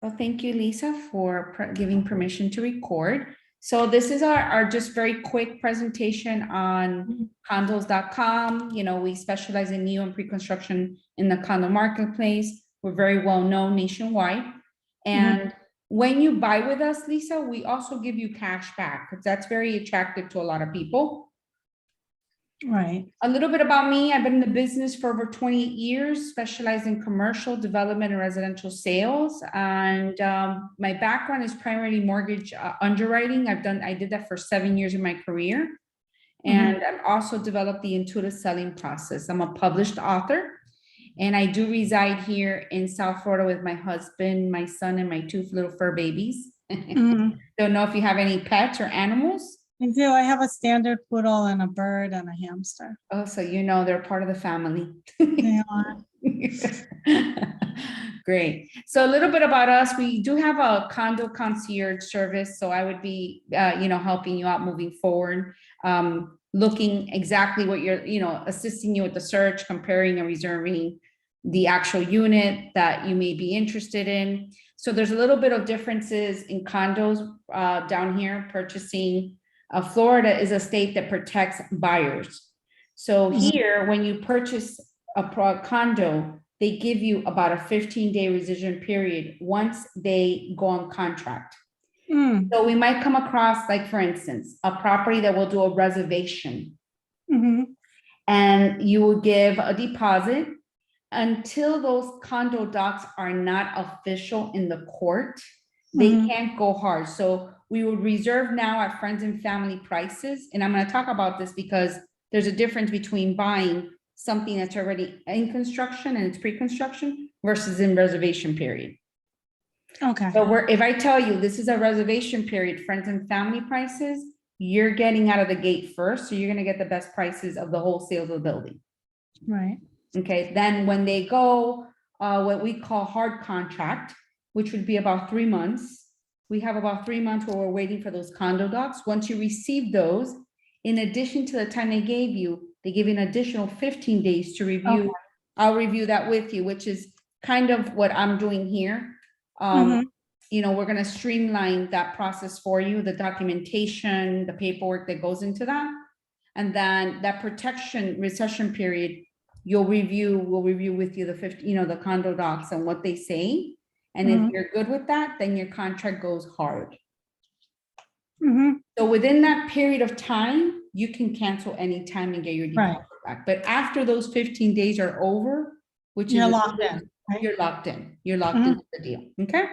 Well, thank you, Lisa, for giving permission to record. So this is our just very quick presentation on condos.com. You know, we specialize in new and pre-construction in the condo marketplace. We're very well known nationwide. And when you buy with us, Lisa, we also give you cash back because that's very attractive to a lot of people. Right. A little bit about me. I've been in the business for over 28 years, specialized in commercial development and residential sales. And my background is primarily mortgage underwriting. I did that for 7 years of my career. And I've also developed the intuitive selling process. I'm a published author, and I do reside here in South Florida with my husband, my son, and my 2 little fur babies. Don't know if you have any pets or animals. I do. I have a standard poodle and a bird and a hamster. Oh, so you know they're part of the family. They are. Great. So a little bit about us. We do have a condo concierge service. So I would be, helping you out moving forward, looking exactly what you're, assisting you with the search, comparing and reserving the actual unit that you may be interested in. So there's a little bit of differences in condos down here. Purchasing Florida is a state that protects buyers. So here, when you purchase a condo, they give you about a 15-day rescission period once they go on contract. So we might come across, like, for instance, a property that will do a reservation. And you will give a deposit until those condo docs are not official in the court. They can't go hard. So we would reserve now at friends and family prices. And I'm going to talk about this because there's a difference between buying something that's already in construction and it's pre-construction versus in reservation period. Okay. So if I tell you this is a reservation period, friends and family prices, you're getting out of the gate first. So you're going to get the best prices of the whole sales of the building. Right. Okay. Then when they go, what we call hard contract, which would be about 3 months. We have about 3 months where we're waiting for those condo docs. Once you receive those, in addition to the time they gave you, they give you an additional 15 days to review. Okay. I'll review that with you, which is kind of what I'm doing here. We're going to streamline that process for you, the documentation, the paperwork that goes into that. And then that recession period, we'll review with you the condo docs and what they say. And if you're good with that, then your contract goes hard. So within that period of time, you can cancel anytime and get your deposit back. But after those 15 days are over, you're locked in. Right? You're locked in. You're locked into the deal. Okay.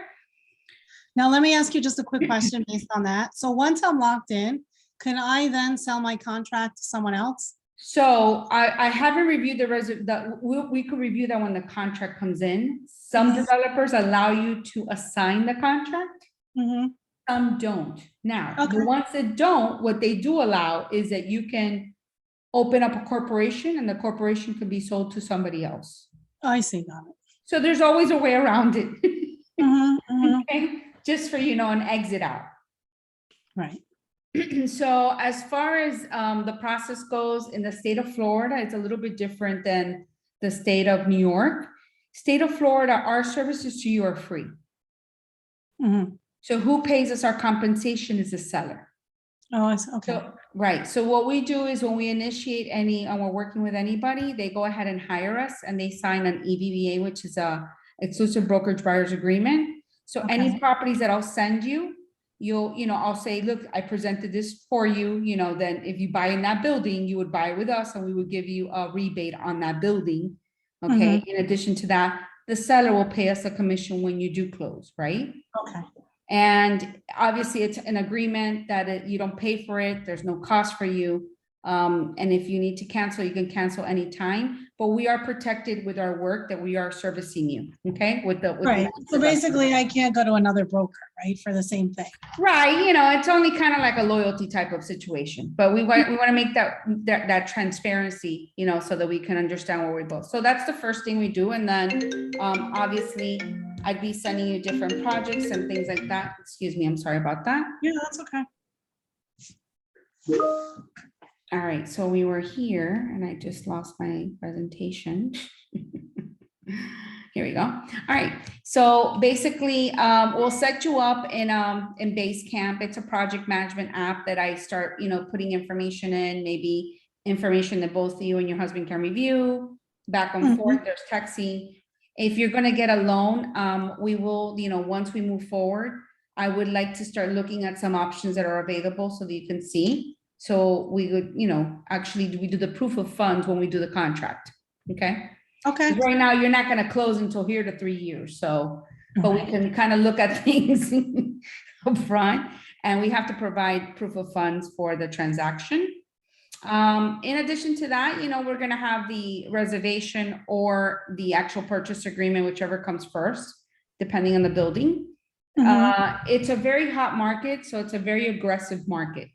Now, let me ask you just a quick question based on that. So once I'm locked in, can I then sell my contract to someone else? So I haven't reviewed we could review that when the contract comes in. Some developers allow you to assign the contract. Some don't. Now, the ones that don't, what they do allow is that you can open up a corporation and the corporation could be sold to somebody else. I see. Got it. So there's always a way around it. Okay? Just for, an exit out. Right. So as far as the process goes in the state of Florida, it's a little bit different than the state of New York. State of Florida, our services to you are free. So who pays us our compensation is the seller. Oh, okay. So, right. So what we do is when we initiate and we're working with anybody, they go ahead and hire us and they sign an EBBA, which is a exclusive brokerage buyer's agreement. So any properties that I'll send you, I'll say, look, I presented this for you, then if you buy in that building, you would buy with us and we would give you a rebate on that building. Okay. In addition to that, the seller will pay us a commission when you do close, right? Okay. And obviously it's an agreement that you don't pay for it. There's no cost for you. And if you need to cancel, you can cancel anytime, but we are protected with our work that we are servicing you. Okay. So basically I can't go to another broker, right? For the same thing. Right. It's only kind of like a loyalty type of situation, but we want to make that transparency, so that we can understand where we both. So that's the first thing we do. And then obviously I'd be sending you different projects and things like that. Excuse me. I'm sorry about that. Yeah, that's okay. All right, so we were here and I just lost my presentation. Here we go. All right. So basically, we'll set you up in Basecamp. It's a project management app that I start, putting information in, maybe information that both you and your husband can review back and forth. There's texting. If you're going to get a loan, we will, once we move forward, I would like to start looking at some options that are available so that you can see. So we would, actually we do the proof of funds when we do the contract. Okay. Okay. Right now, you're not going to close until here to 3 years. So, but we can kind of look at things up front, and we have to provide proof of funds for the transaction. In addition to that, we're going to have the reservation or the actual purchase agreement, whichever comes first, depending on the building. It's a very hot market, so it's a very aggressive market.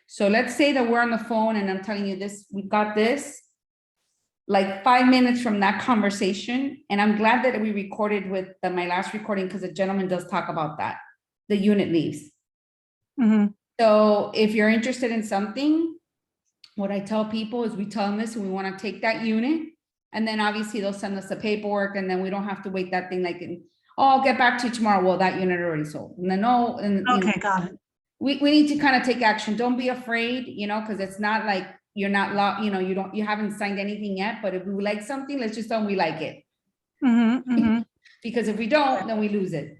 So let's say that we're on the phone and I'm telling you this, we've got this. Like 5 minutes from that conversation, and I'm glad that we recorded with my last recording because the gentleman does talk about that. The unit leaves. So if you're interested in something, what I tell people is we tell them this and we want to take that unit, and then obviously they'll send us the paperwork, and then we don't have to wait that thing like, I'll get back to you tomorrow. Well, that unit already sold. And then Okay, got it. We need to kind of take action. Don't be afraid, because it's not like you're not locked, you haven't signed anything yet, but if we like something, let's just tell them we like it. Because if we don't, then we lose it.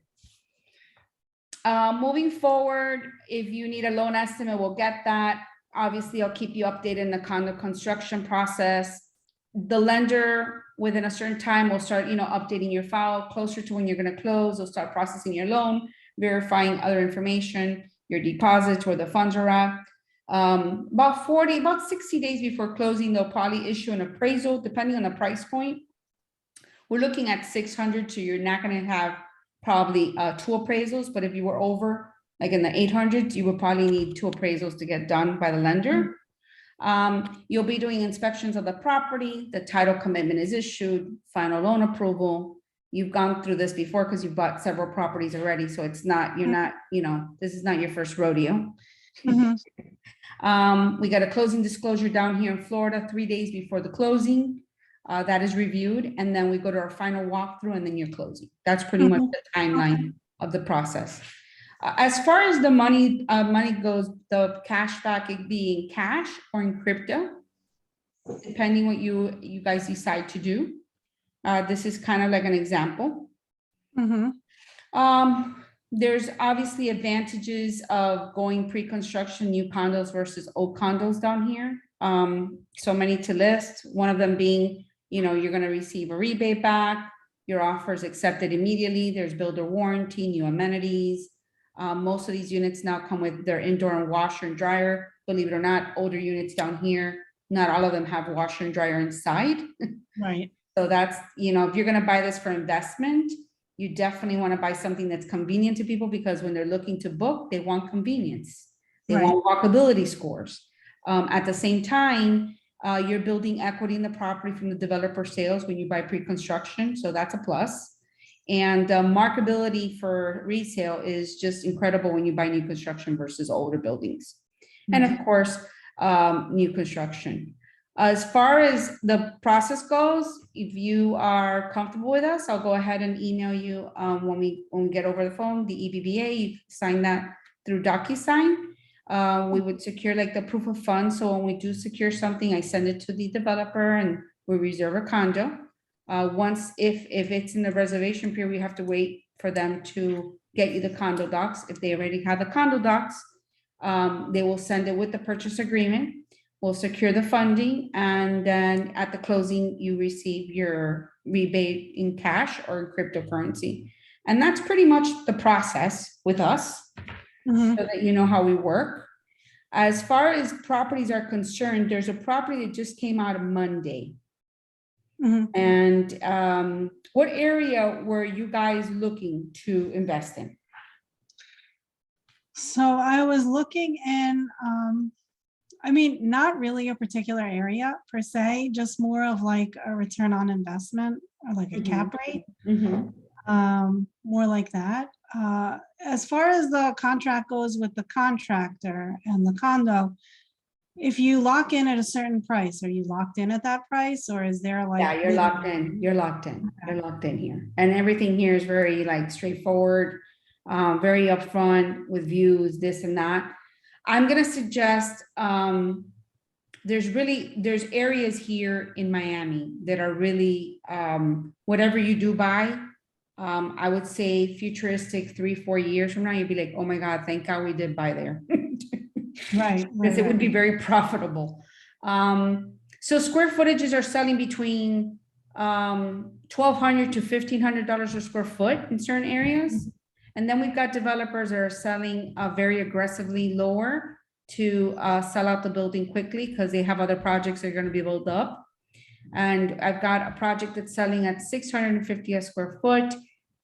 Moving forward, if you need a loan estimate, we'll get that. Obviously, I'll keep you updated in the condo construction process. The lender, within a certain time, will start, updating your file closer to when you're going to close. They'll start processing your loan, verifying other information, your deposits, where the funds are at. About 60 days before closing, they'll probably issue an appraisal, depending on the price point. We're looking at 600, so you're not going to have probably 2 appraisals, but if you were over, like in the 800s, you would probably need 2 appraisals to get done by the lender. You'll be doing inspections of the property, the title commitment is issued, final loan approval. You've gone through this before because you've bought several properties already, so it's not, this is not your first rodeo. We got a closing disclosure down here in Florida 3 days before the closing. That is reviewed, and then we go to our final walkthrough, and then you're closing. That's pretty much the timeline of the process. As far as the money goes, the cash back, it being cash or in crypto, depending what you guys decide to do. This is kind of like an example. There's obviously advantages of going pre-construction new condos versus old condos down here. So many to list, one of them being, you're going to receive a rebate back, your offer is accepted immediately, there's builder warranty, new amenities. Most of these units now come with their indoor and washer and dryer. Believe it or not, older units down here, not all of them have washer and dryer inside. Right. So that's, if you're going to buy this for investment, you definitely want to buy something that's convenient to people, because when they're looking to book, they want convenience. They want walkability scores. At the same time, you're building equity in the property from the developer sales when you buy pre-construction. So that's a plus. And markability for resale is just incredible when you buy new construction versus older buildings. And of course, new construction. As far as the process goes, if you are comfortable with us, I'll go ahead and email you when we get over the phone, the EBBA. You sign that through DocuSign. We would secure like the proof of funds. So when we do secure something, I send it to the developer and we reserve a condo. Once, if it's in the reservation period, we have to wait for them to get you the condo docs. If they already have the condo docs, they will send it with the purchase agreement. We'll secure the funding, and then at the closing, you receive your rebate in cash or in cryptocurrency. And that's pretty much the process with us, so that you know how we work. As far as properties are concerned, there's a property that just came out on Monday. And what area were you guys looking to invest in? So I was looking in, not really a particular area per se, just more of like a return on investment or like a cap rate, more like that. As far as the contract goes with the contractor and the condo, If you lock in at a certain price, are you locked in at that price, or is there like? Yeah, you're locked in. You're locked in. You're locked in here. And everything here is very like straightforward, very upfront with views, this and that. I'm gonna suggest there's areas here in Miami that are really whatever you do buy, I would say futuristic 3-4 years from now, you'd be like, oh my God, thank God we did buy there. Right. Because it would be very profitable. So square footages are selling between $1,200 to $1,500 a square foot in certain areas. And then we've got developers that are selling very aggressively lower to sell out the building quickly because they have other projects that are going to be built up. And I've got a project that's selling at $650 a square foot.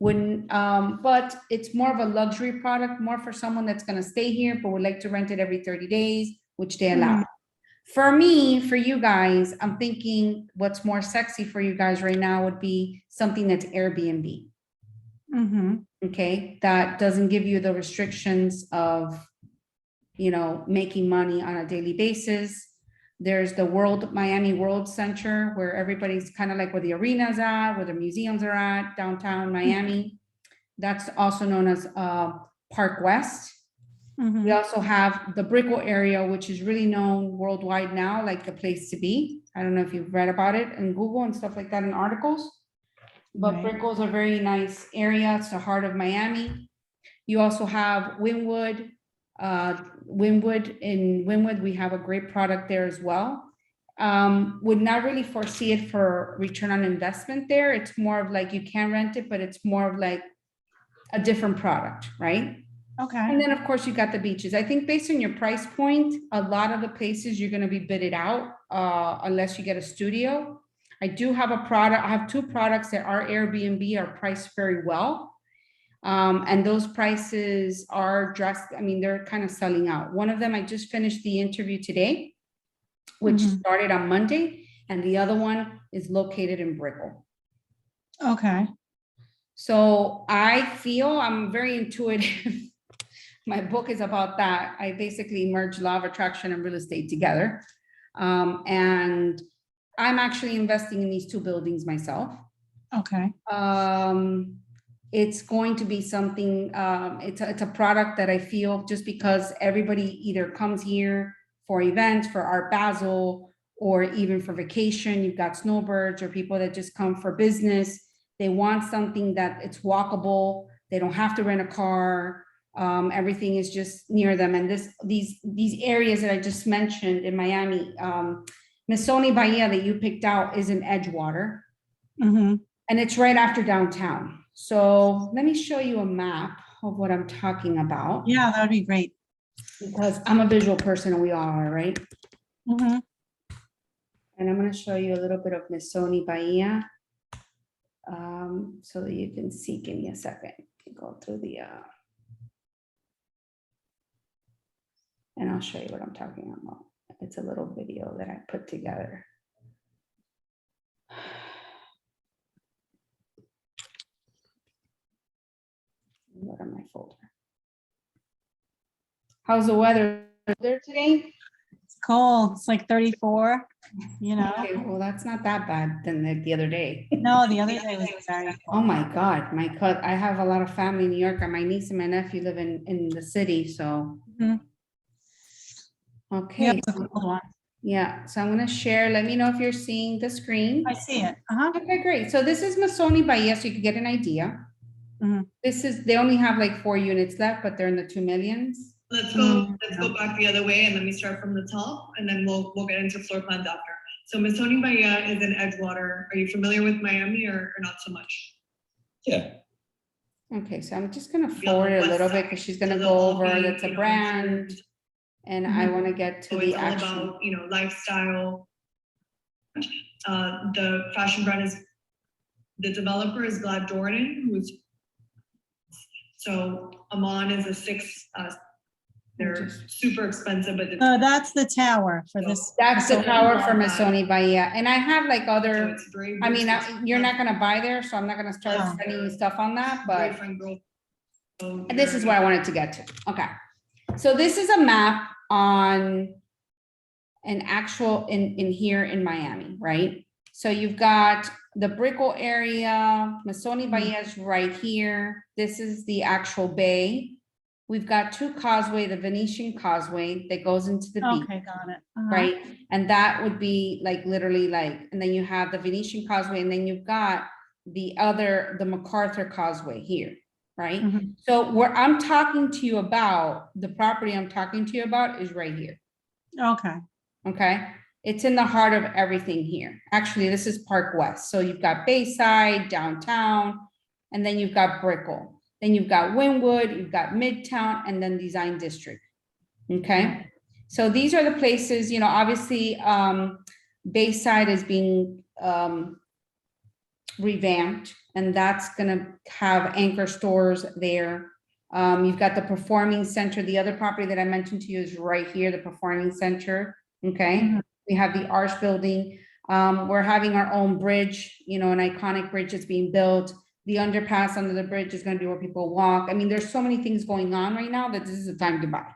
But it's more of a luxury product, more for someone that's going to stay here, but would like to rent it every 30 days, which they allow. For me, for you guys, I'm thinking what's more sexy for you guys right now would be something that's Airbnb. Okay, that doesn't give you the restrictions of, making money on a daily basis. There's the Miami World Center, where everybody's kind of like where the arena's at, where the museums are at, downtown Miami. That's also known as Park West. We also have the Brickell area, which is really known worldwide now, like the place to be. I don't know if you've read about it in Google and stuff like that in articles, but Right. Brickell's a very nice area. It's the heart of Miami. You also have Wynwood. In Wynwood, we have a great product there as well. Would not really foresee it for return on investment there. It's more of like you can rent it, but it's more of like a different product, right? Okay. And then of course you got the beaches. I think based on your price point, a lot of the places you're going to be bidded out unless you get a studio. I do have a product. I have 2 products that are Airbnb, are priced very well. And those prices are they're kind of selling out. One of them, I just finished the interview today, which started on Monday, and the other one is located in Brickell. Okay. So I feel I'm very intuitive. My book is about that. I basically merge law of attraction and real estate together. And I'm actually investing in these 2 buildings myself. Okay. It's going to be something, it's a product that I feel just because everybody either comes here for events, for Art Basel, or even for vacation. You've got snowbirds or people that just come for business. They want something that it's walkable. They don't have to rent a car. Everything is just near them. And these areas that I just mentioned in Miami, Missoni Bahia that you picked out is in Edgewater. And it's right after downtown. So let me show you a map of what I'm talking about. Yeah, that would be great. Because I'm a visual person and we all are, right? And I'm going to show you a little bit of Missoni Bahia so that you can see. Give me a second. Go through the and I'll show you what I'm talking about. It's a little video that I put together. What on my folder? How's the weather there today? It's cold. It's like 34, Okay, well, that's not that bad than the other day. No, the other day was very cold. Oh my God, I have a lot of family in New York, and my niece and my nephew live in the city, so. Okay. Yeah, it's a cold one. Yeah, so I'm gonna share. Let me know if you're seeing the screen. I see it. Okay, great. So this is Missoni Bahia, so you can get an idea. They only have like 4 units left, but they're in the 2 millions. Let's go back the other way, and let me start from the top, and then we'll get into floor plans after. So Missoni Bahia is in Edgewater. Are you familiar with Miami or not so much? Yeah. Okay, so I'm just gonna forward it a little bit because she's gonna go over that's a brand, and I want to get to the actual. It's all about lifestyle. The fashion brand is the developer is Glad Jordan, who's so Amman is a 6. They're super expensive, but that's the tower for this. That's the tower for Missoni Bahia, and I have like other. So I mean, you're not gonna buy there, so I'm not gonna start sending you stuff on that. But and this is what I wanted to get to. Okay, so this is a map on an actual in here in Miami, right? So you've got the Brickell area, Masoni Bahia is right here. This is the actual bay. We've got two causeway, the Venetian Causeway that goes into the beach, Okay, got it. right? And that would be like literally like, and then you have the Venetian Causeway, and then you've got the MacArthur Causeway here, right? Mhm. So where I'm talking to you about, the property I'm talking to you about is right here, Okay, okay? It's in the heart of everything here. Actually, this is Park West. So you've got Bayside, downtown, and then you've got Brickell. Then you've got Wynwood, you've got Midtown, and then Design District. Okay, so these are the places, you know, obviously, Bayside is being revamped, and that's gonna have anchor stores there. You've got the Performing Center. The other property that I mentioned to you is right here, the Performing Center. Okay, Mhm. we have the Arch Building. We're having our own bridge, you know, an iconic bridge that's being built. The underpass under the bridge is gonna be where people walk. I mean, there's so many things going on right now that this is the time to buy.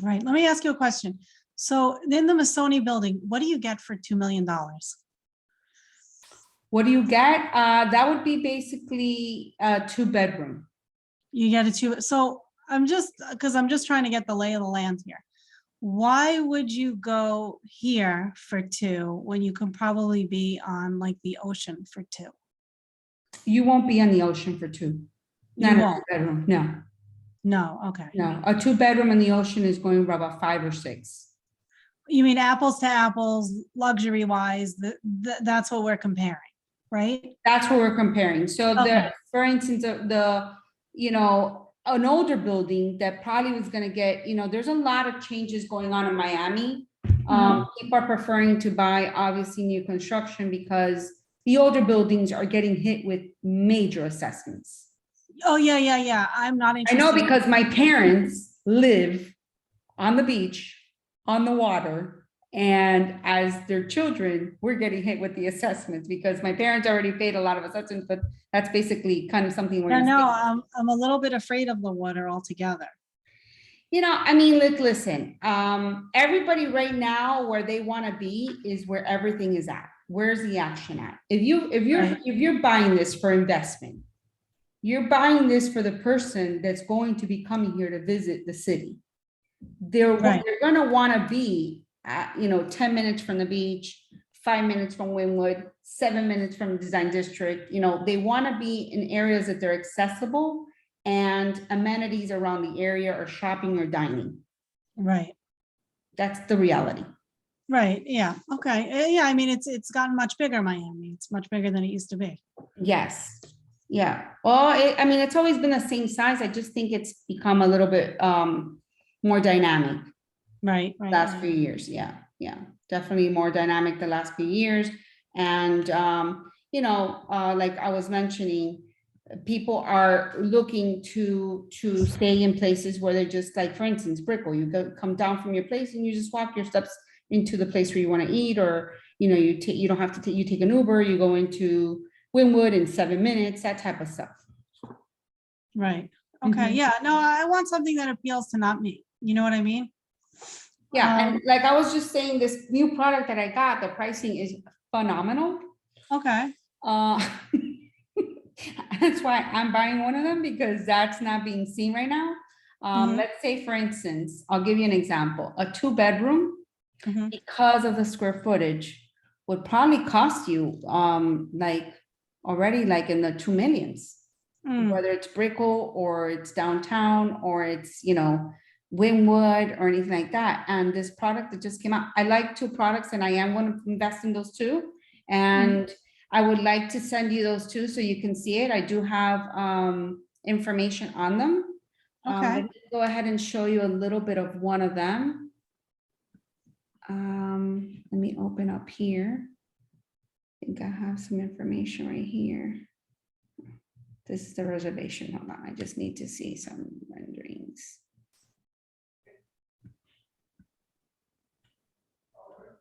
right. Let me ask you a question. So in the Masoni building, what do you get for $2 million? What do you get? That would be basically a 2-bedroom. You get a two, so I'm just trying to get the lay of the land here. Why would you go here for 2 when you can probably be on like the ocean for 2? You won't be on the ocean for 2. You Not a won't. 2-bedroom, no, No, okay. no. A 2-bedroom in the ocean is going for about 5 or 6. You mean apples to apples, luxury wise, that's what we're comparing, right? That's what we're comparing. So Okay. for instance, you know, an older building that probably was gonna get, you know, there's a lot of changes going on in Miami. People are preferring to buy obviously new construction because the older buildings are getting hit with major assessments. Oh, yeah. I'm not I interested. know because my parents live on the beach, on the water, and as their children, we're getting hit with the assessments because my parents already paid a lot of assessments, but that's basically kind of something Yeah, we're. no, I'm a little bit afraid of the water altogether. You know, I mean, look, listen, everybody right now where they want to be is where everything is at. Where's the action at? If you're buying this for investment, you're buying this for the person that's going to be coming here to visit the city. They're gonna want to be at, you know, 10 minutes from the beach, 5 minutes from Wynwood, 7 minutes from the Design District. You know, they want to be in areas that they're accessible and amenities around the area or shopping or dining. Right. That's the reality. Right. Yeah. Okay. Yeah. I mean, it's gotten much bigger, Miami. It's much bigger than it used to be. Yes. Yeah. Well, I mean, it's always been the same size. I just think it's become a little bit more dynamic. Right. Last few years. Yeah. Definitely more dynamic the last few years. And, you know, like I was mentioning, people are looking to stay in places where they're just like, for instance, Brickell, you come down from your place and you just walk your steps into the place where you want to eat, or, you know, you don't have to you take an Uber, you go into Wynwood in 7 minutes, that type of stuff. Right. Okay. Yeah. No, I want something that appeals to not me. You know what I mean? Yeah. And like I was just saying, this new product that I got, the pricing is phenomenal. Okay. That's why I'm buying one of them, because that's not being seen right now. Let's say, for instance, I'll give you an example. A 2-bedroom, because of the square footage, would probably cost you like already like in the 2 millions, whether it's Brickell or it's downtown or it's, you know, Wynwood or anything like that. And this product that just came out, I like 2 products and I am going to invest in those 2. And I would like to send you those 2 so you can see it. I do have information on them. Okay. Let me go ahead and show you a little bit of one of them. Let me open up here. I think I have some information right here. This is the reservation. Hold on, I just need to see some renderings.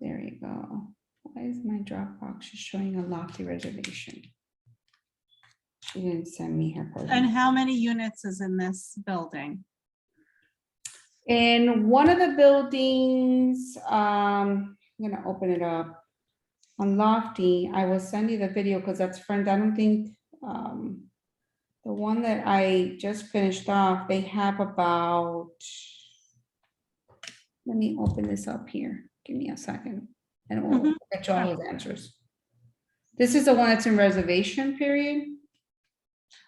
There you go. Why is my Dropbox just showing a lofty reservation? She didn't send me her program. And how many units is in this building? In one of the buildings, I'm gonna open it up. On Lofty, I will send you the video because that's friend, I don't think, the one that I just finished off, they have about, let me open this up here. Give me a second and we'll Mhm. get you all those answers. This is the one that's in reservation period.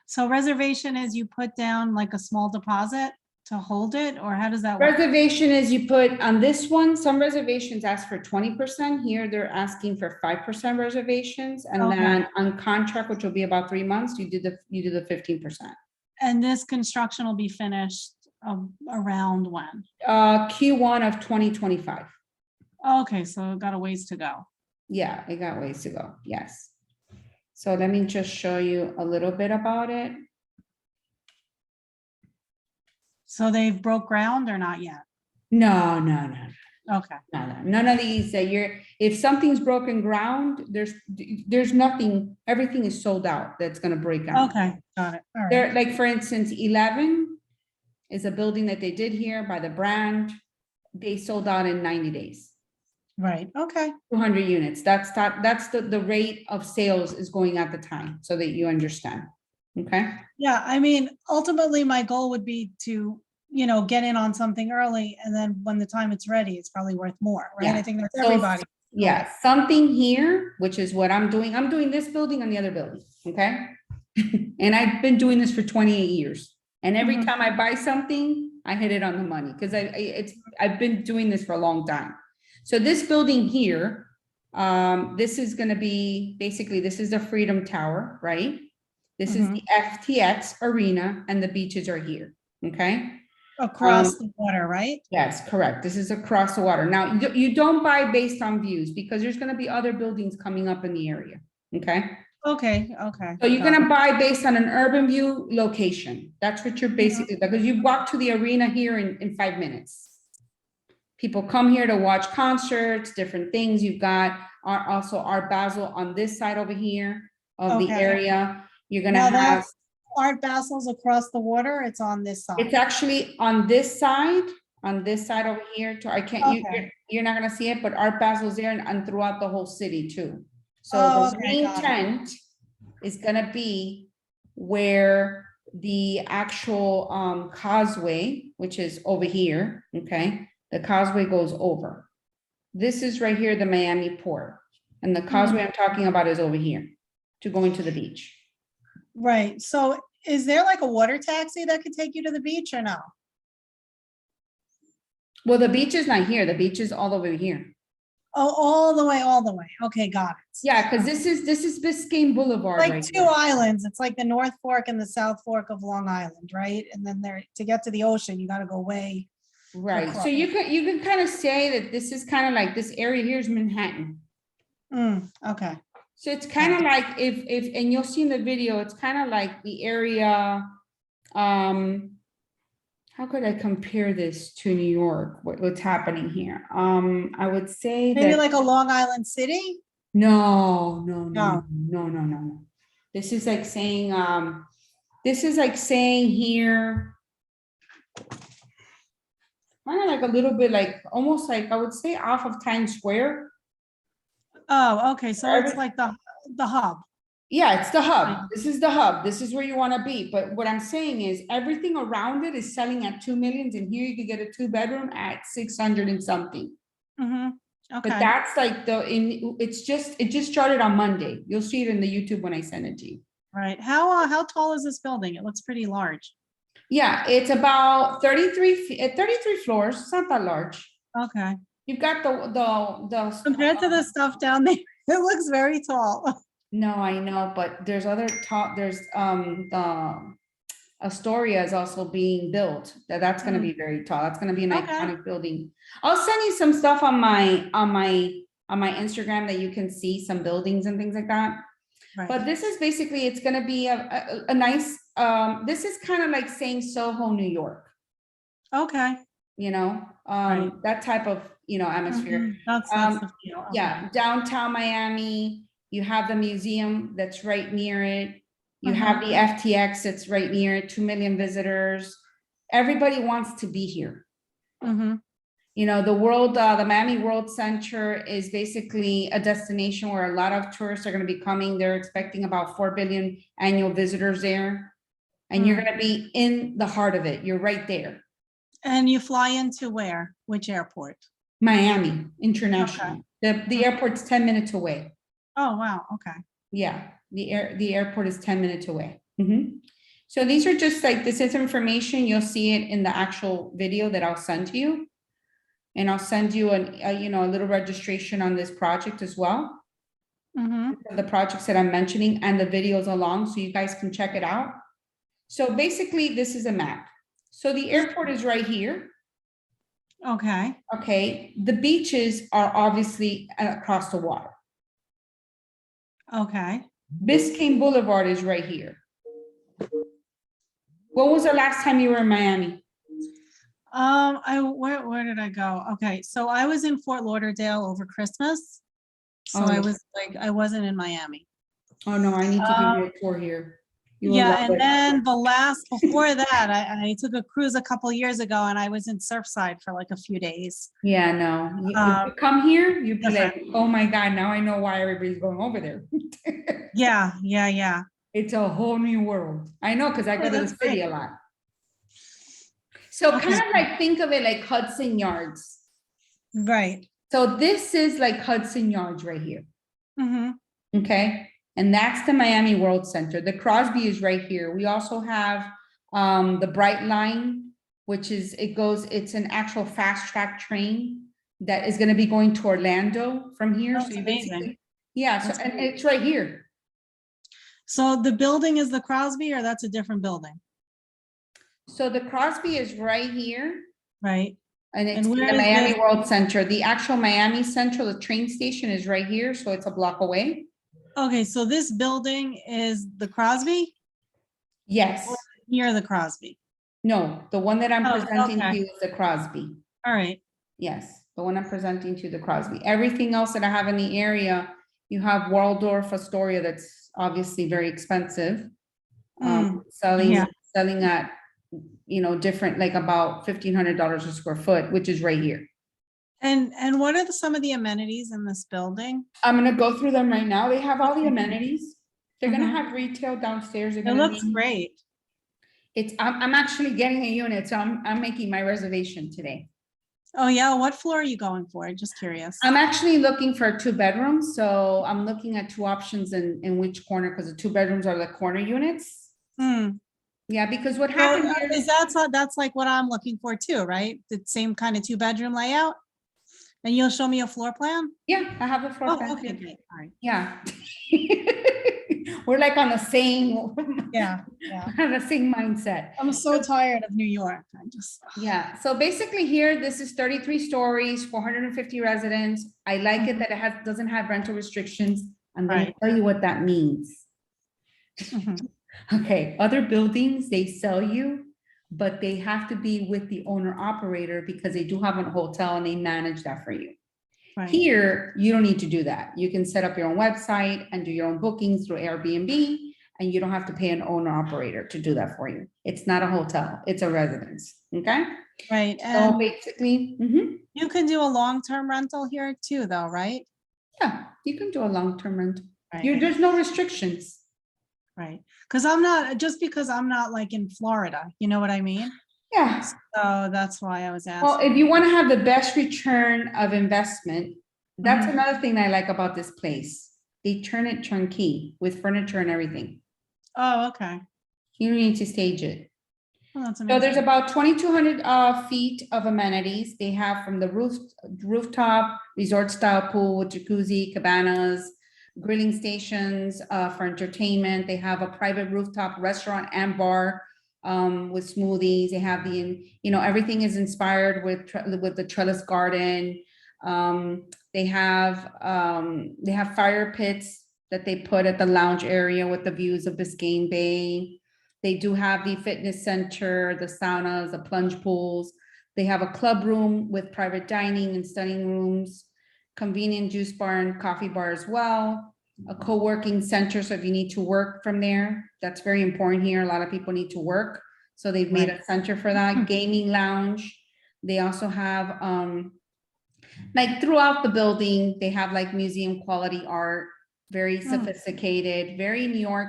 So reservation is you put down like a small deposit to hold it, or how does that work? Reservation is you put on this one, some reservations ask for 20%. Here, they're asking for 5% reservations. And Okay. then on contract, which will be about 3 months, you do the 15%. And this construction will be finished around when? Q1 of 2025. Okay, so got a ways to go. Yeah, it got ways to go. Yes. So let me just show you a little bit about it. So they've broke ground or not yet? No. Okay, None of these that if something's broken ground, there's nothing, everything is sold out that's gonna break out. okay, got it. All right. There, like for instance, 11 is a building that they did here by the brand. They sold out in 90 days, Right, okay. 200 units. That's the rate of sales is going at the time, so that you understand. Okay. Yeah, I mean, ultimately, my goal would be to, get in on something early, and then when the time it's ready, it's probably worth more, right? Yeah. I think that's So, everybody. yeah, something here, which is what I'm doing. I'm doing this building and the other building, okay? And I've been doing this for 28 years. And every Mhm. time I buy something, I hit it on the money because I've been doing this for a long time. So this building here, this is gonna be, basically, this is the Freedom Tower, right? This is the FTX Arena and the beaches are here, okay? Across the water, right? Yes, correct. This is across the water. Now, you don't buy based on views because there's gonna be other buildings coming up in the area, okay? Okay. So you're got gonna it. buy based on an urban view location. That's what you're basically, because you walk to the arena here in 5 minutes. People come here to watch concerts, different things. You've got also Art Basel on this side over here of the Okay. area. You're gonna Now have, that's Art Basel's across the water, it's on this side. it's actually on this side over here. I can't, Okay. you're not gonna see it, but Art Basel's there and throughout the whole city too. So Oh, the okay, main got it. tent is gonna be where the actual causeway, which is over here, okay? The causeway goes over. This is right here, the Miami port. And the causeway I'm talking about is over here to go into the beach. Right, so is there like a water taxi that could take you to the beach or no? Well, the beach is not here. The beach is all over here. Oh, all the way. Okay, got it. Yeah, because this is Biscayne Boulevard Like right two here. islands, it's like the North Fork and the South Fork of Long Island, right? And then there, to get to the ocean, you gotta go way. Right, so across. you can kind of say that this is kind of like, this area here is Manhattan. Okay, So it's kind of like if, and you'll see in the video, it's kind of like the area, how could I compare this to New York? What's happening here? I would say maybe that, like a Long Island City? no. No. This is like saying here, kind of like a little bit like, almost like, I would say off of Times Square. Oh, okay, so it's like the hub. Yeah, it's the hub. This is the hub. This is where you want to be. But what I'm saying is everything around it is selling at 2 million, and here you could get a 2-bedroom at 600 and something. But Okay, that's like it just started on Monday. You'll see it in the YouTube when I send it to you. right. How tall is this building? It looks pretty large. Yeah, it's about 33 floors. It's not that large. Okay, You've got the compared to the stuff down there, it looks very tall. No, I know, but there's other there's the Astoria is also being built. That's gonna be very tall. That's gonna be an Okay. iconic building. I'll send you some stuff on my Instagram that you can see some buildings and things like that. Right. But this is basically, it's gonna be a nice, this is kind of like saying Soho, New York, Okay. Right. That type of, atmosphere. That's the feel. Okay. Yeah, downtown Miami, you have the museum that's right near it. You have the FTX that's right near it, 2 million visitors. Everybody wants to be here. Mhm. You know, the Miami World Center is basically a destination where a lot of tourists are going to be coming. They're expecting about 4 billion annual visitors there. And you're Mm. going to be in the heart of it. You're right there. And you fly into where? Which airport? Miami International. The airport's 10 minutes away. Oh, wow. Okay. Yeah, the airport is 10 minutes away. Mhm. So these are just like, this is information. You'll see it in the actual video that I'll send to you. And I'll send you a little registration on this project as well. Mhm. The projects that I'm mentioning and the videos along, so you guys can check it out. So basically, this is a map. So the airport is right here. Okay. Okay, the beaches are obviously across the water. Okay. Biscayne Boulevard is right here. When was the last time you were in Miami? Where did I go? Okay, so I was in Fort Lauderdale over Christmas. So Oh, I yeah. was I wasn't in Miami. Oh, no, I need to give you a tour here. You will Yeah, love and it. then before that, I took a cruise a couple years ago and I was in Surfside for like a few days. Yeah, no, if Um, you come here, you'd be like, different. oh my God, now I know why everybody's going over there. Yeah. It's a whole new world. I know, because I go Oh, to the that's city great. a lot. So Okay. kind of like, think of it like Hudson Yards. Right. So this is like Hudson Yards right here, Mm-hmm. okay? And that's the Miami World Center. The Crosby is right here. We also have the Bright Line, which is, it's an actual fast track train that is gonna be going to Orlando from here. That's So you amazing. basically, yeah, so, That's and great. it's right here. So the building is the Crosby or that's a different building? So the Crosby is right here. Right. And it's And in where the is Miami this? World Center. The actual Miami Central, the train station is right here, so it's a block away. Okay, so this building is the Crosby? Yes, Near the Crosby. no, the one that I'm Oh, presenting to okay. you is the Crosby. All right. Yes, the one I'm presenting to you, the Crosby. Everything else that I have in the area, you have Waldorf Astoria, that's obviously very expensive. Selling yeah. at, different, like about $1,500 a square foot, which is right here. And what are some of the amenities in this building? I'm gonna go through them right now. They have all the Okay. amenities. They're gonna Mhm. have retail downstairs. They're It gonna looks be, great. I'm actually getting a unit, so I'm making my reservation today. Oh, yeah. What floor are you going for? Just curious. I'm actually looking for 2 bedrooms, so I'm looking at 2 options in which corner, because the 2 bedrooms are the corner units. Hmm. Yeah, because what So happened here, is that's like what I'm looking for too, right? The same kind of 2-bedroom layout? And you'll show me a floor plan? yeah, I have a floor Oh, plan. okay, too. great. All right. Yeah. We're like on the same, Yeah. on the same mindset. I'm so tired of New York. I just, Yeah, so basically here, this is 33 stories, 450 residents. I like it that it doesn't have rental restrictions. I'm gonna Right. tell you what that means. Mhm. Okay, other buildings, they sell you, but they have to be with the owner operator because they do have a hotel and they manage that for you. Right. Here, you don't need to do that. You can set up your own website and do your own bookings through Airbnb, and you don't have to pay an owner operator to do that for you. It's not a hotel, it's a residence, okay? Right. So And basically, you can do a long-term rental here too, though, right? yeah, you can do a long-term rental. Right. There's no restrictions. Right. Because I'm not like in Florida, you know what I mean? Yeah, So that's why I was well, asking. if you want to have the best return of investment, that's Mhm. another thing I like about this place. They turn it turnkey with furniture and everything. Oh, okay. You don't need to stage it. Well, that's So there's amazing. about 2,200 feet of amenities. They have from the rooftop, resort style pool with jacuzzi, cabanas, grilling stations for entertainment. They have a private rooftop restaurant and bar with smoothies. They have everything is inspired with the trellis garden. They have fire pits that they put at the lounge area with the views of Biscayne Bay. They do have the fitness center, the saunas, the plunge pools. They have a club room with private dining and studying rooms, convenient juice bar and coffee bar as well, a co-working center. So if you need to work from there, that's very important here. A lot of people need to work. So they've made a center for that, gaming lounge. They also have, like throughout the building, they have like museum quality art, very sophisticated, very New York.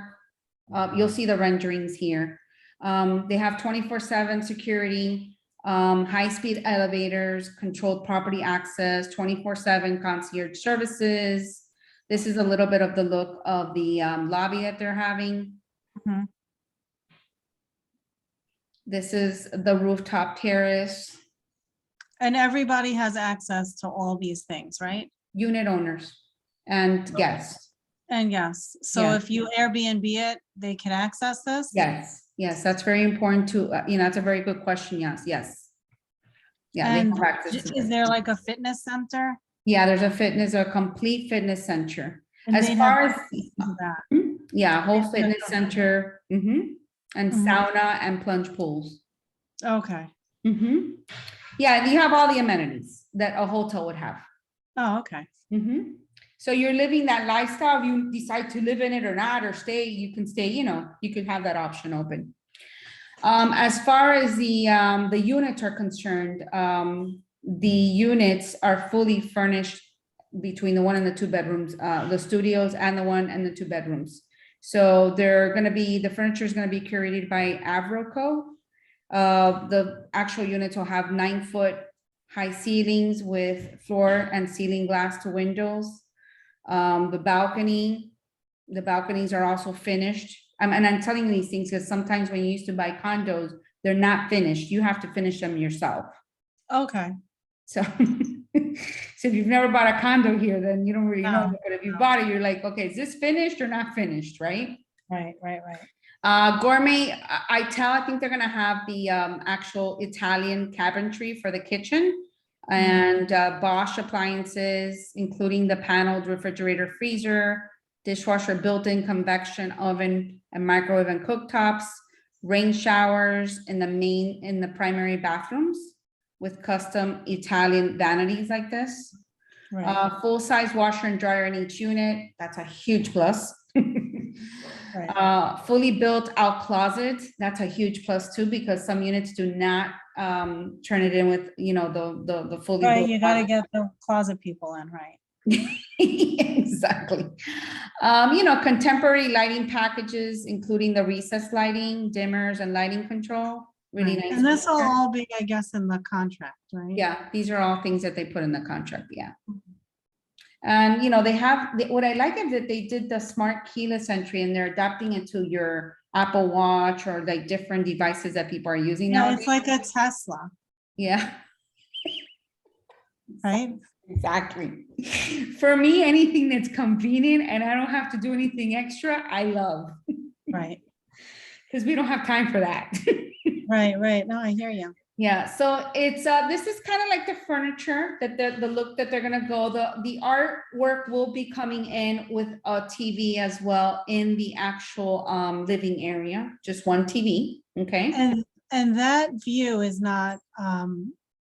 You'll see the renderings here. They have 24/7 security, high-speed elevators, controlled property access, 24/7 concierge services. This is a little bit of the look of the lobby that they're having. Mhm. This is the rooftop terrace. And everybody has access to all these things, right? Unit owners and guests. And yes, so Yeah. if you Airbnb it, they can access this? Yes, that's very important to, that's a very good question. Yes. Yeah, they And have access to is it. there like a fitness center? Yeah, there's a complete fitness center. And As they have far as, access to that. yeah, whole Yeah. fitness center, and Mhm. sauna and plunge pools. Okay. Yeah, you have all the amenities that a hotel would have. Oh, okay. So you're living that lifestyle. If you decide to live in it or not, or stay, you can stay, you could have that option open. As far as the units are concerned, the units are fully furnished between the 1 and the 2 bedrooms, the studios and the 1 and the 2 bedrooms. So the furniture is gonna be curated by Avroco. The actual units will have 9-foot high ceilings with floor and ceiling glass to windows. The balconies are also finished. And I'm telling you these things because sometimes when you used to buy condos, they're not finished. You have to finish them yourself. Okay. So, so if you've never bought a condo here, then you don't really know. No, But if you bought it, you're like, okay, is this finished or not finished, right? Right. Gourmet, I think they're gonna have the actual Italian cabinetry for the kitchen. And Bosch appliances, including the paneled refrigerator, freezer, dishwasher, built-in convection oven, and microwave and cooktops, rain showers in the primary bathrooms with custom Italian vanities like this. Right. Full-size washer and dryer in each unit. That's a huge plus. Right. Fully built out closet. That's a huge plus too, because some units do not turn it in with, the fully Right, built you gotta closet. get the closet people in, right? Exactly. Contemporary lighting packages, including the recessed lighting, dimmers, and lighting control. Really Right. nice. And this will feature. all be, I guess, in the contract, right? Yeah, these are all things that they put in the contract, yeah. And, what I like is that they did the smart keyless entry and they're adapting it to your Apple Watch or like different devices that people are using Yeah, now. it's like a Tesla, Yeah. right? Exactly. For me, anything that's convenient and I don't have to do anything extra, I love. Right, Because we don't have time for that. right. No, I hear you. Yeah, so it's this is kind of like the furniture that the look that they're gonna go. The artwork will be coming in with a TV as well in the actual living area, just one TV. Okay. And that view is not,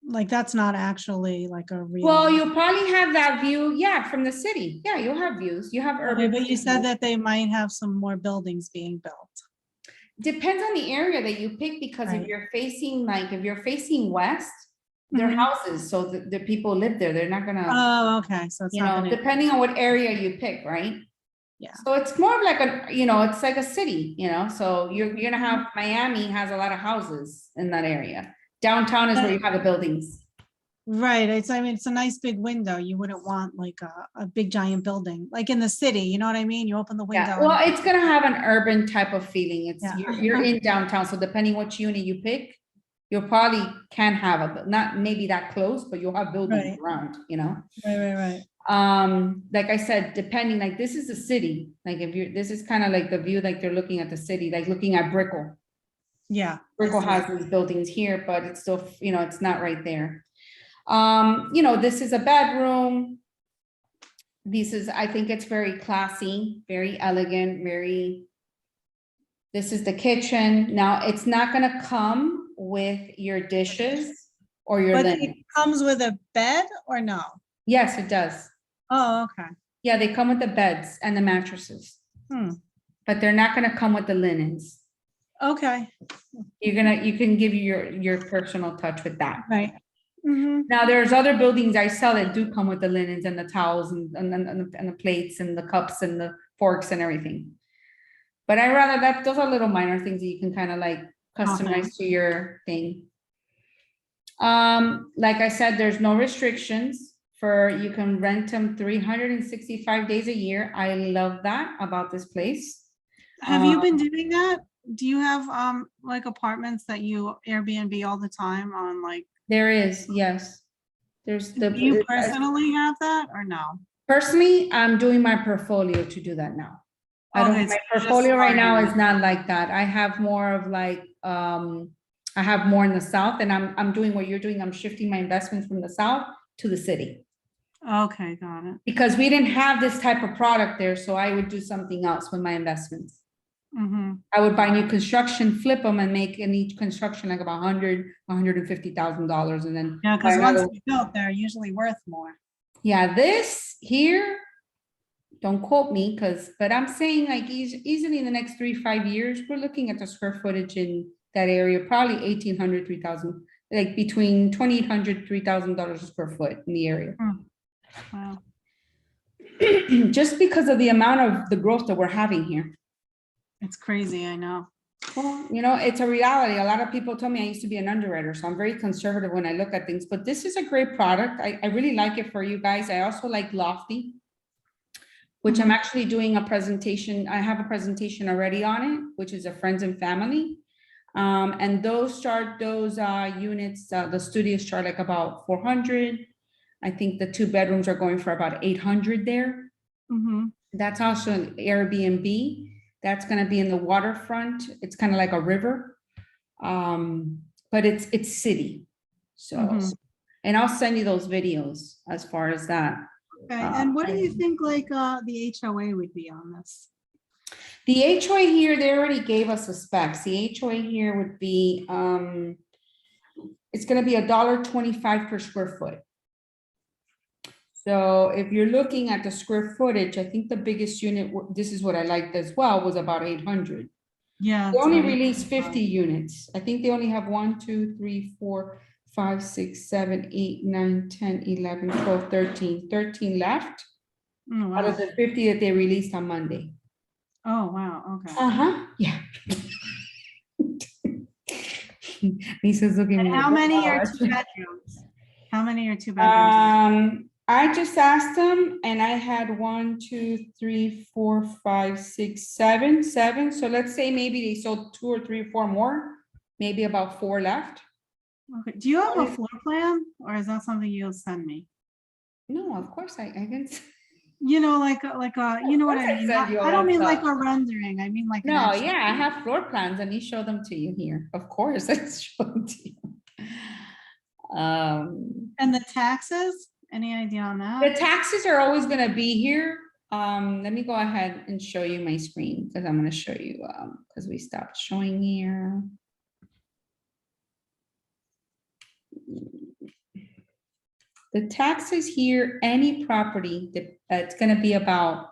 like, that's not actually like a real. Well, you'll probably have that view, yeah, from the city. Yeah, you'll have views. You have Okay, urban. but you views. said that they might have some more buildings being built. Depends on the area that you pick, because if Right. you're facing west, they're Mhm. houses, so the people live there. They're not gonna, Oh, okay, so it's not gonna. depending on what area you pick, right? Yeah. So it's more of like it's like a city, so you're gonna have, Miami has a lot of houses in that area. Downtown is where you have the buildings. Right, it's a nice big window. You wouldn't want like a big giant building, like in the city, you know what I mean? You open the window. Yeah, and- well, it's gonna have an urban type of feeling. Yeah. You're in downtown, so depending which unit you pick, you'll probably can have not maybe that close, but you'll have buildings Right. around, Right. Like I said, depending, like this is the city, like this is kind of like the view, like they're looking at the city, like looking at Brickell. Yeah. Brickell has these buildings here, but it's still, it's not right there. This is a bedroom. I think it's very classy, very elegant, this is the kitchen. Now, it's not gonna come with your dishes or your But linen. it comes with a bed or no? Yes, it does. Oh, okay. Yeah, they come with the beds and the mattresses, but they're not gonna come with the linens. Okay, You can give your personal touch with that. right. Mhm. Now, there's other buildings I sell that do come with the linens and the towels and the plates and the cups and the forks and everything. But I rather that, those are little minor things that you can kind of like customize to your thing. Like I said, there's no restrictions for, you can rent them 365 days a year. I love that about this place. Have you been doing that? Do you have like apartments that you Airbnb all the time on like, There is, yes. There's do you personally have that or no? personally, I'm doing my portfolio to do that now. I don't, Okay, my so you're just portfolio right now starting. is not like that. I have more of like, I have more in the south, and I'm doing what you're doing. I'm shifting my investments from the south to the city. Okay, got it. Because we didn't have this type of product there, so I would do something else with my investments. Mm-hmm. I would buy new construction, flip them, and make in each construction like about $150,000, and then Yeah, because buy once another- it's built, they're usually worth more. yeah, this here, don't quote me, but I'm saying like easily in the next 3-5 years, we're looking at the square footage in that area, probably 1,800, 3,000, like between $2,800, $3,000 a square foot in the area. Wow. Just because of the amount of the growth that we're having here. It's crazy, I know. Well, you know, it's a reality. A lot of people tell me I used to be an underwriter, so I'm very conservative when I look at things, but this is a great product. I really like it for you guys. I also like Lofty, which I'm actually doing a presentation. I have a presentation already on it, which is a friends and family. And those units, the studios start like about 400. I think the 2 bedrooms are going for about 800 there. Mm-hmm. That's also an Airbnb. That's going to be in the waterfront. It's kind of like a river, but it's city. So, and I'll send you those videos as far as that. Okay, and what do you think like the HOA would be on this? The HOA here, they already gave us the specs. The HOA here would be, it's going to be $1.25 per square foot. So if you're looking at the square footage, I think the biggest unit, this is what I liked as well, was about 800. Yeah. They only released 50 units. I think they only have 1, 2, 3, 4, 5, 6, 7, 8, 9, 10, 11, 12, 13 left Oh, out wow. of the 50 that they released on Monday. Oh, wow, okay. Yeah. Lisa's looking. And how many are 2 bedrooms? How many are 2 bedrooms? I just asked them and I had 1, 2, 3, 4, 5, 6, 7. So let's say maybe they sold 2 or 3 or 4 more, maybe about 4 left. Okay. Do you have a floor plan or is that something you'll send me? No, of course I can. You know, like you know what I mean? send you all I don't that mean like stuff. a rendering. I mean like an No, actual yeah, I plan. have floor plans and you show them to you here. Of course, I show them to you. And the taxes? Any idea on The that? taxes are always gonna be here. Let me go ahead and show you my screen because I'm gonna show you, because we stopped showing here. The taxes here, any property that's gonna be about,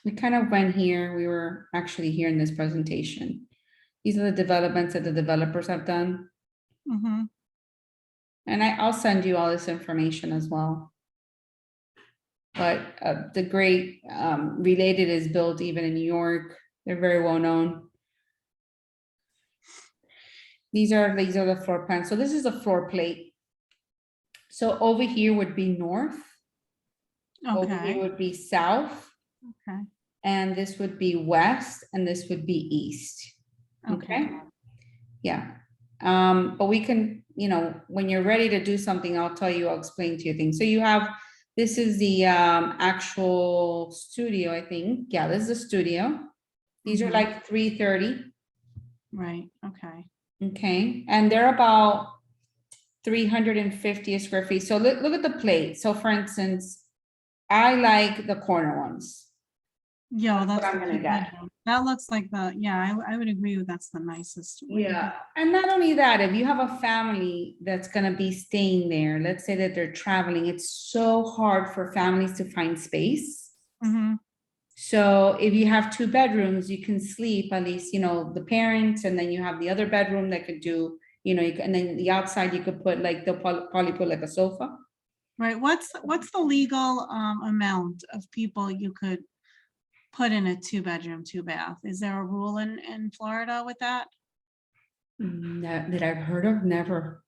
we kind of went here, we were actually here in this presentation. These are the developments that the developers have done. Mm-hmm. And I'll send you all this information as well. But the great Related is built even in New York. They're very well known. These are the floor plans. So this is a floor plate. So over here would be north. Over here Okay. would be south. Okay. And this would be west, and this would be east. Okay. Yeah. But we can, you know, when you're ready to do something, I'll tell you, I'll explain to you things. So you have, this is the actual studio, I think. Yeah, this is the studio. These are like 330. Right. Okay. Okay. And they're about 350 square feet. So look at the plate. So for instance, I like the corner ones. Yeah, That's that's what I'm gonna get. that looks like I would agree with that's the nicest. way to Yeah, go. and not only that, if you have a family that's gonna be staying there, let's say that they're traveling, it's so hard for families to find space. Mhm. So if you have 2 bedrooms, you can sleep at least, you know, the parents, and then you have the other bedroom that could do and then the outside you could put like, they'll probably put like a sofa. Right, what's the legal amount of people you could put in a 2-bedroom, 2-bath? Is there a rule in Florida with that? That I've heard of, never.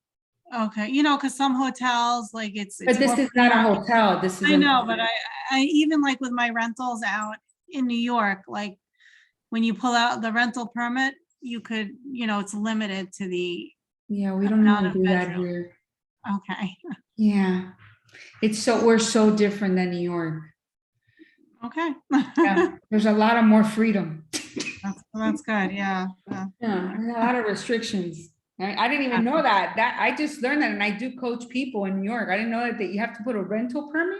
Okay, because some hotels, like it's But this is not a hotel, this is. I know, but I even like with my rentals out in New York, like when you pull out the rental permit, you could, it's limited to the, Yeah, we don't amount even of do that bedrooms. here. okay, Yeah. We're so different than New York. okay. Yeah, there's a lot of more freedom. That's good, yeah. Yeah, there's a lot of restrictions. I didn't even know that. I just learned that, and I do coach people in New York. I didn't know that you have to put a rental permit.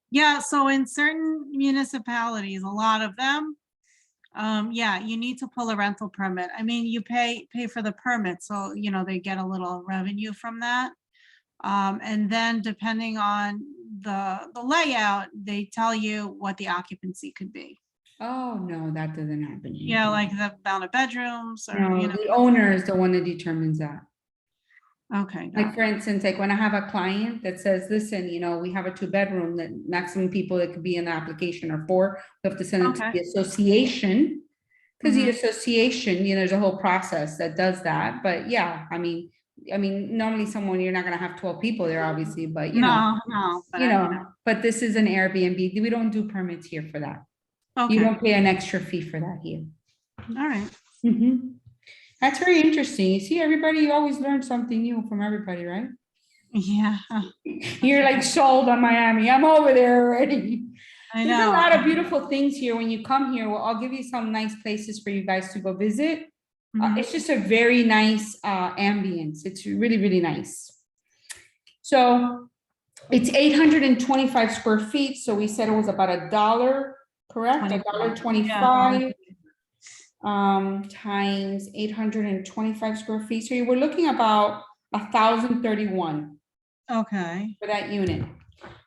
Yeah, so in certain municipalities, a lot of them, yeah, you need to pull a rental permit. I mean, you pay for the permit, so, they get a little revenue from that. And then depending on the layout, they tell you what the occupancy could be. Oh, no, that doesn't happen here. Yeah, like the amount of bedrooms or, No, the owner is the one that determines that. Okay. got Like, it. for instance, like when I have a client that says, listen, we have a 2-bedroom, that maximum people that could be in the application are 4. We have to send it to Okay. the association. Because the Mhm. association, there's a whole process that does that. But yeah, I mean, normally you're not gonna have 12 people there, obviously, but No, but but this is an Airbnb. We don't do permits here for that. You okay, don't pay an extra fee for that here. all right. Mhm. That's very interesting. You see, everybody, you always learn something new from everybody, right? Yeah, You're like sold on Miami. I'm over there already. I There's a know. lot of beautiful things here when you come here. Well, I'll give you some nice places for you guys to go visit. Mhm. It's just a very nice ambience. It's really, really nice. So it's 825 square feet. So we said it was about $1, correct? $1.25 times 825 square feet. So you were looking about 1,031 Okay, for that unit.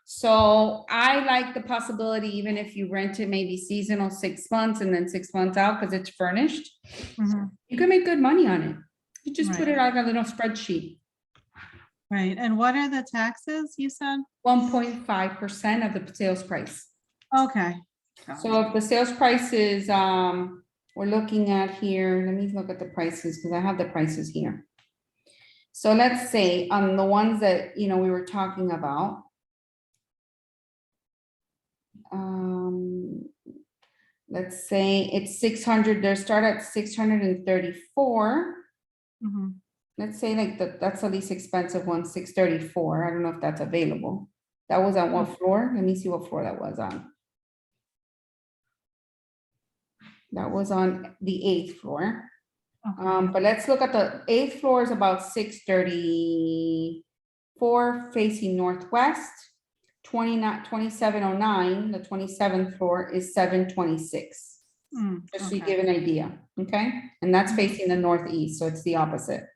So I like the possibility, even if you rent it maybe seasonal 6 months and then 6 months out because it's furnished, Mhm. you can make good money on it. You just put Right. it on a little spreadsheet. Right, and what are the taxes you said? 1.5% of the sales price. Okay. So if the sales price is, we're looking at here, let me look at the prices because I have the prices here. So let's say on the ones that, we were talking about. Let's say it's 600, they start at 634. Mhm. Let's say like that's the least expensive one, 634. I don't know if that's available. That was on what floor? Let me see what floor that was on. That was on the 8th floor. Okay. But let's look at the 8th floor is about 634 facing northwest. 2709, the 27th floor is 726. Just so you Okay. give an idea, okay? And that's facing the northeast, so it's the opposite.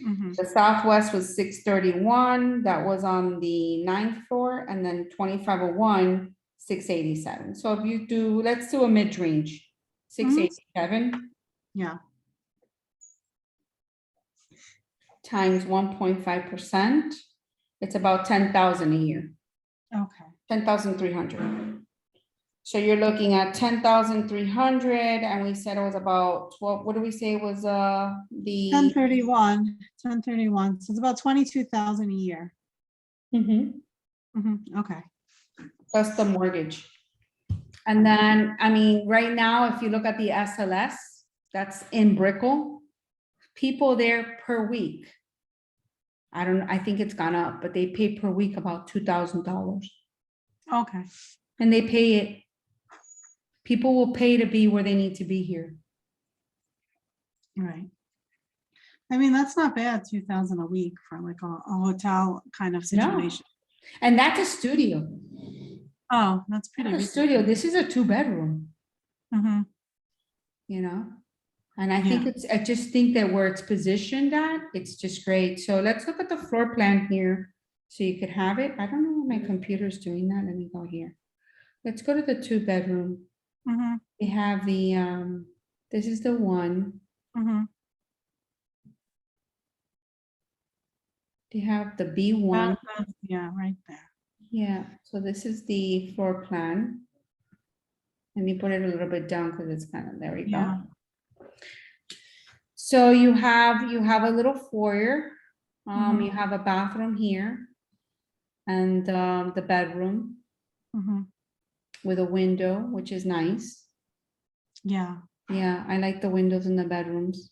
Mhm. The southwest was 631, that was on the 9th floor, and then 2501, 687. So if you do, let's do a mid-range, 687 Yeah, times 1.5%, it's about 10,000 a year, okay. 10,300. So you're looking at 10,300, and we said it was about 12, what do we say was the 1031, so it's about 22,000 a year. Mhm. Okay. Plus the mortgage. And then, I mean, right now, if you look at the SLS, that's in Brickell, people there per week. I think it's gone up, but they pay per week about $2,000, Okay. and they pay it. People will pay to be where they need to be here. Right. I mean, that's not bad, 2,000 a week for like a hotel kind of situation. And that's a studio. Oh, that's pretty That's a reasonable. studio. This is a 2-bedroom, Mhm. And I think I just think that where it's positioned at, it's just great. So let's look at the floor plan here. So you could have it. I don't know why my computer's doing that. Let me go here. Let's go to the 2-bedroom. Mhm. We have the, this is the one. Mhm. They have the B1. Yeah, right there. Yeah, so this is the floor plan. Let me put it a little bit down because it's kind of, there we Yeah. go. So you have a little foyer. You Mhm. have a bathroom here and the bedroom Mhm. with a window, which is nice. Yeah. Yeah, I like the windows in the bedrooms.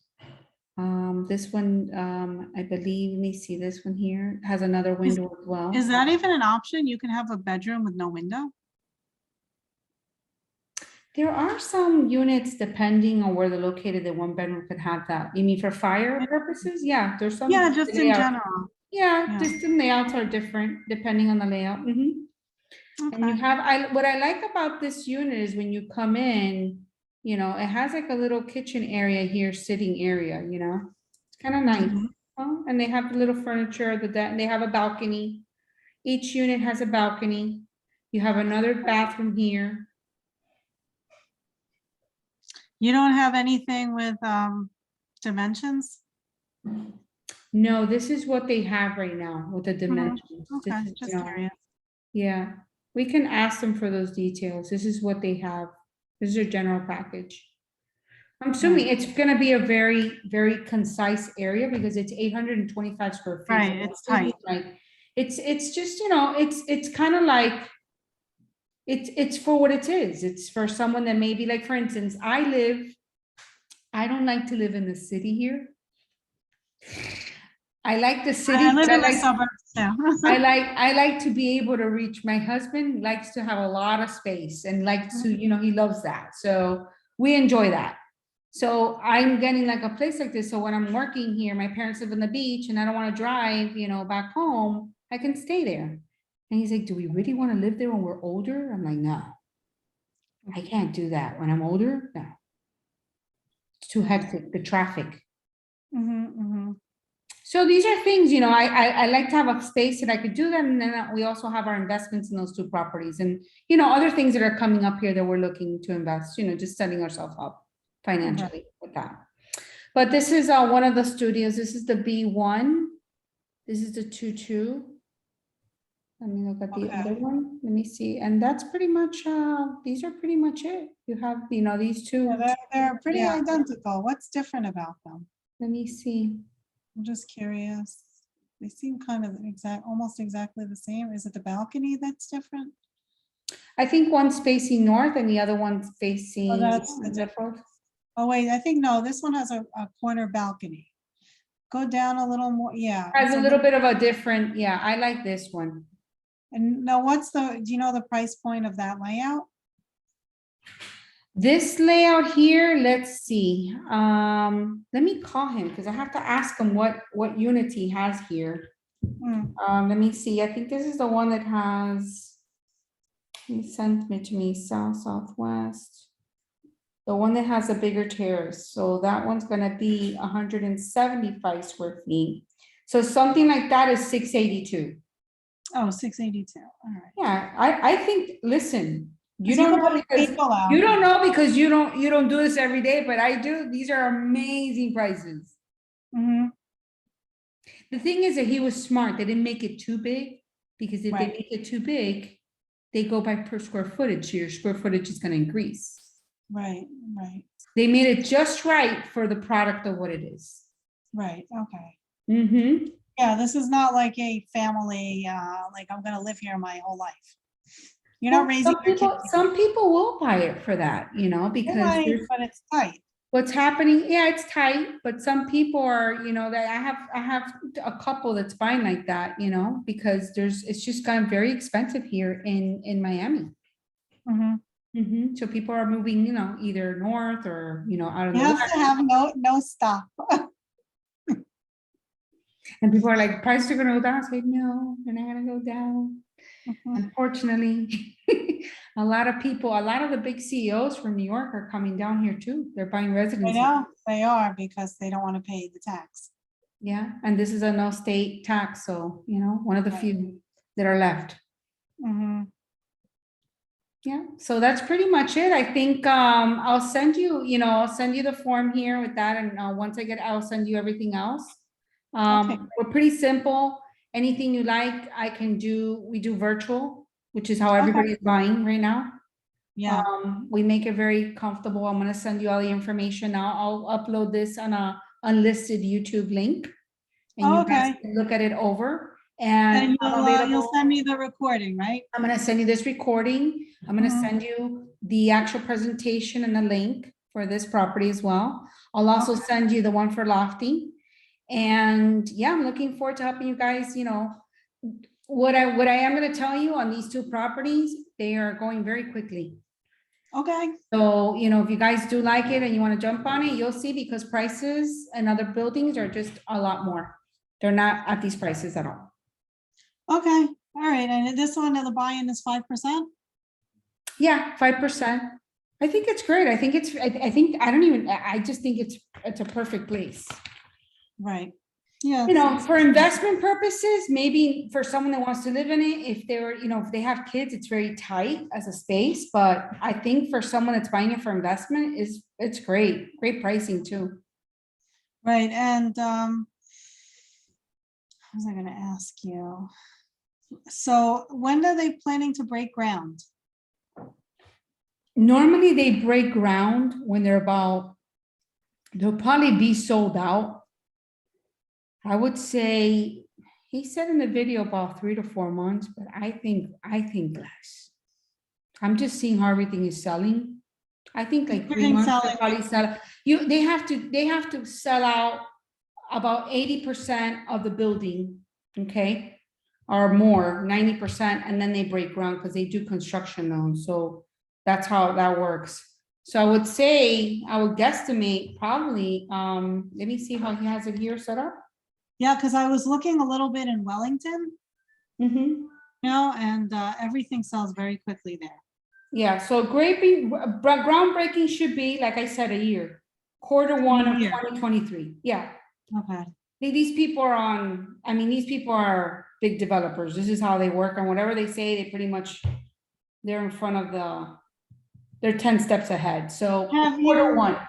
This one, I believe, let me see, this one here has another window as well. Is that even an option? You can have a bedroom with no window? There are some units, depending on where they're located, that one bedroom could have that. You mean for fire purposes? Yeah, there's some. Yeah, just in layout- general. Yeah, Yeah. just the layouts are different depending on the layout. Mhm. And you Okay. have, what I like about this unit is when you come in, you know, it has like a little kitchen area here, sitting area, you know? It's kind of nice. Mhm. Oh, and they have the little furniture, they have a balcony. Each unit has a balcony. You have another bathroom here. You don't have anything with dimensions? No, this is what they have right now with the dimensions. This Okay, is, just you know, curious. yeah, we can ask them for those details. This is what they have. This is a general package. I'm assuming it's gonna be a very, very concise area because it's 825 square feet. Right, it's tight. Like, it's just, you know, it's kind of like, it's for what it is. It's for someone that maybe, like, for instance, I don't like to live in the city here. I like the city. I live but in the suburbs too. I like to be able to reach. My husband likes to have a lot of space and likes to, you know, he loves that. So we enjoy that. So I'm getting like a place like this. So when I'm working here, my parents live on the beach and I don't want to drive, you know, back home, I can stay there. And he's like, do we really want to live there when we're older? I'm like, no, I can't do that. When I'm older, no. It's too hectic, the traffic. Mhm, mhm. So these are things, you know, I like to have a space that I could do them. And then we also have our investments in those two properties and, you know, other things that are coming up here that we're looking to invest, you know, just setting ourselves up financially with that. But this is one of the studios. This is the B1. This is the 2-2. Let me look at the Okay. other one. Let me see. And that's pretty much, these are pretty much it. You have, you know, these two. Yeah, they're pretty Yeah. identical. What's different about them? Let me see. I'm just curious. They seem kind of almost exactly the same. Is it the balcony that's different? I think one's facing north and the other one's facing. Oh, that's the is that difference. both? Oh, wait, I think, no, this one has a corner balcony. Go down a little more, yeah. Has it's a little bit of a different, yeah, I like this one. And now do you know the price point of that layout? This layout here, let's see. Let me call him because I have to ask him what unit he has here. Let me see. I think this is the one that has, he sent it to me, southwest. The one that has a bigger terrace. So that one's gonna be 175 square feet. So something like that is 682. Oh, 682, all right. Yeah, I think, listen, you 'Cause don't can know put because people out you don't there. know because you don't do this every day, but I do. These are amazing prices. Mhm. The thing is that he was smart. They didn't make it too big because if they Right. make it too big, they go by per square footage. So your square footage is going to increase. Right, right, They made it just right for the product of what it is. right, okay. Mm-hmm. Yeah, this is not like a family, like I'm gonna live here my whole life. You're not raising your kids. Some people will buy it for that, you know, because Right, there's but it's tight. what's happening, yeah, it's tight, but some people are, you know, that I have a couple that's buying like that, you know, because it's just gotten very expensive here in Miami. Mhm. So people are moving, you know, either north or, you know, out of You the have west. to have no stop. And people are like, prices are gonna go down. I say, no, they're not gonna go down. Mhm. Unfortunately, a lot of the big CEOs from New York are coming down here too. They're buying I residences. know, they are, because they don't want to pay the tax. Yeah, and this is a no state tax, so, you know, one of the Right. few that are left. Mhm. Yeah, so that's pretty much it. I think I'll send you, you know, I'll send you the form here with that, and once I get, I'll send you everything else. Okay. We're pretty simple. anything you like, I can do, we do virtual, which is how everybody's buying right now. Yeah, We make it very comfortable. I'm gonna send you all the information now. I'll upload this on a unlisted YouTube link. And you guys okay. can look at it over And and I'm you'll available. send me the recording, right? I'm gonna send you this recording. I'm gonna Mhm. send you the actual presentation and the link for this property as well. I'll also Okay. send you the one for Lofty. And yeah, I'm looking forward to helping you guys, what I am gonna tell you on these two properties, they are going very quickly. Okay, So, if you guys do like it and you want to jump on it, you'll see because prices and other buildings are just a lot more. They're not at these prices at all. okay, all right, and this one, the buy-in is 5%? Yeah, 5%. I think it's great. I think it's, I just think it's a perfect place. Right, yeah. For investment purposes, maybe for someone that wants to live in it, if if they have kids, it's very tight as a space, but I think for someone that's buying it for investment it's great pricing too. Right, and, what was I gonna ask you? So when are they planning to break ground? Normally they break ground when they'll probably be sold out. I would say, he said in the video about 3 to 4 months, but I think less. I'm just seeing how everything is selling. I think like 3 Everything's months they'll selling. probably sell. They have to sell out about 80% of the building, okay? Or more, 90%, and then they break ground because they do construction loans. So that's how that works. So I would say, I would guesstimate probably, let me see how he has it here set up. Yeah, because I was looking a little bit in Wellington, Mhm. and everything sells very quickly there. Yeah, so groundbreaking should be, like I said, a year, Q1 of year. 2023. Yeah. Okay, These people are big developers. This is how they work, and whatever they say, they're in front of they're 10 steps ahead. So Q1.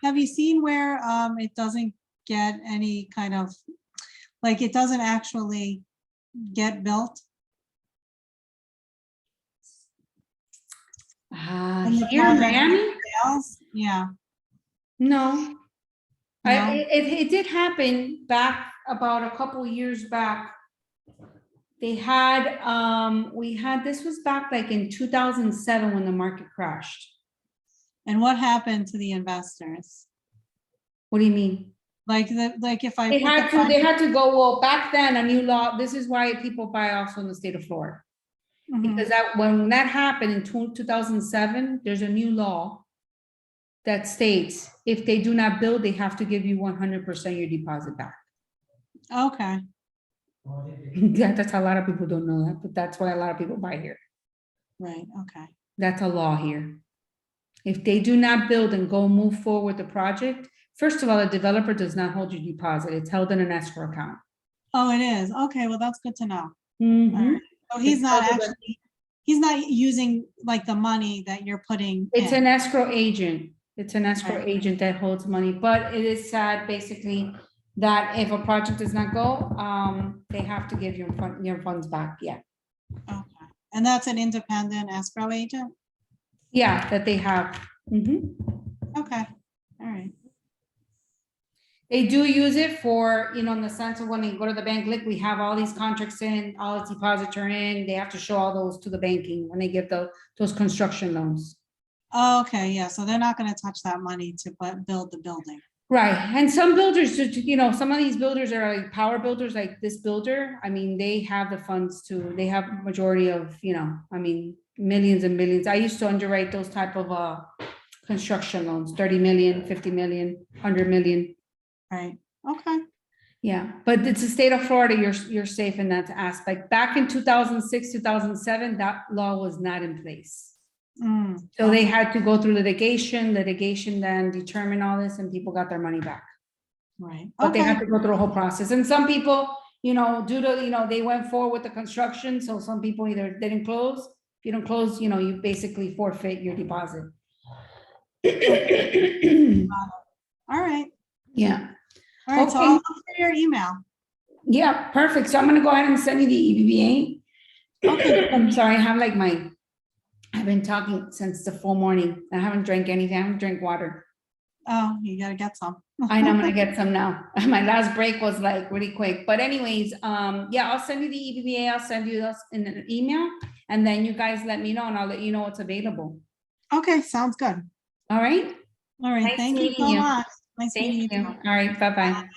have you seen where it doesn't get any kind of, like, it doesn't actually get built? And the Here in project Miami? fails? Yeah, No. No? It did happen back about a couple years back. They had, this was back like in 2007 when the market crashed. And what happened to the investors? What do you mean? Like if I They put had the to, go, well, back then, a new law, this is why people buy also in the state of Florida. Mhm. Because when that happened in 2007, there's a new law that states if they do not build, they have to give you 100% your deposit back. Okay, Yeah, that's a lot of people don't know that, but that's why a lot of people buy here. right, okay. That's a law here. If they do not build and go move forward with the project, first of all, the developer does not hold your deposit. It's held in an escrow account. Oh, it is. Okay, well, that's good to know. Mhm. So he's It's not held in- actually, he's not using like the money that you're putting It's in. an escrow agent. It's an escrow Right. agent that holds money, but it is sad basically that if a project does not go, they have to give your funds back. Yeah. Okay, and that's an independent escrow agent? Yeah, that they have. Mhm. Okay, all right. They do use it for, in the sense of when they go to the bank, look, we have all these contracts in, all these deposits are in, they have to show all those to the banking when they get those construction loans. Okay, yeah, so they're not gonna touch that money to build the building. Right, and some builders, some of these builders are like power builders, like this builder, they have the funds they have majority of, millions and millions. I used to underwrite those type of construction loans, 30 million, 50 million, 100 million. Right, okay, Yeah, but it's the state of Florida, you're safe in that aspect. Back in 2006, 2007, that law was not in place. So they had to go through litigation then determine all this, and people got their money back. right, But they okay, had to go through the whole process. And some people, due to, they went forward with the construction, so some people either didn't close. If you don't close, you basically forfeit your deposit. all right. Yeah. All right, so Okay. I'll look for your email. Yeah, perfect. So I'm gonna go ahead and send you the EBBA. Okay. I'm sorry, I have like I've been talking since the full morning. I haven't drank anything. I haven't drank water. Oh, you gotta get some. I know I'm gonna get some now. My last break was like really quick. But anyways, yeah, I'll send you the EBBA. I'll send you those in an email, and then you guys let me know, and I'll let you know what's available. Okay, sounds good. All right? All right, Nice thank you meeting so you. much. Nice Thank meeting you. you. All right, bye-bye.